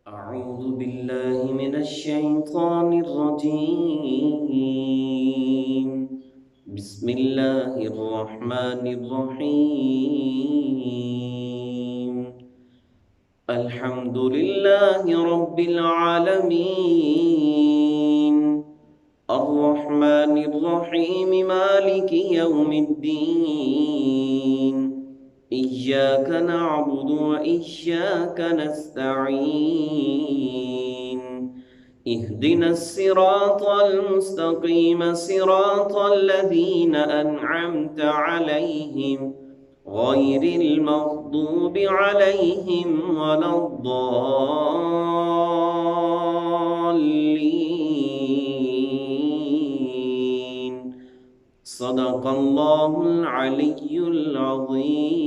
أعوذ بالله من الشيطان الرجيم. بسم الله الرحمن الرحيم. الحمد لله رب العالمين، الرحمن الرحيم، مالك يوم الدين. إياك نعبد وإياك نستعين. اهدنا الصراط المستقيم، صراط الذين أنعمت عليهم غير المغضوب عليهم ولا الضالين. صدق الله العلي العظيم.